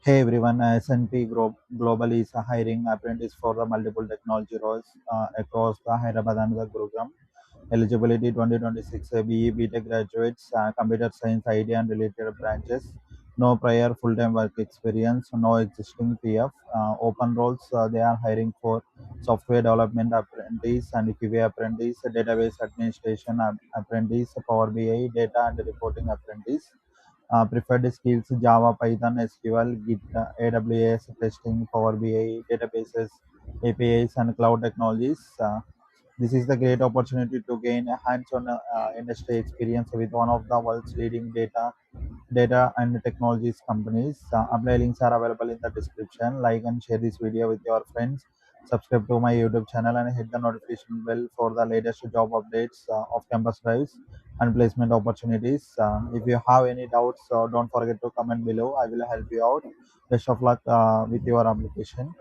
Hey everyone, S&P Global is hiring apprentice for the multiple technology roles across the Hyderabad and the Gurgaon. Eligibility 2026 BE BTech graduates, computer science, IT and related branches. No prior full-time work experience, no existing PF. Open roles, they are hiring for software development apprentice and QA apprentice, database administration apprentice, Power BI, data and reporting apprentice. Preferred skills Java, Python, SQL, Git, AWS, testing, Power BI, databases, APIs, and cloud technologies. This is the great opportunity to gain a hands-on industry experience with one of the world's leading data and technologies companies. Apply links are available in the description. Like and share this video with your friends. Subscribe to my YouTube channel and hit the notification bell for the latest job updates of campus drives and placement opportunities. If you have any doubts, don't forget to comment below. I will help you out. Best of luck with your application.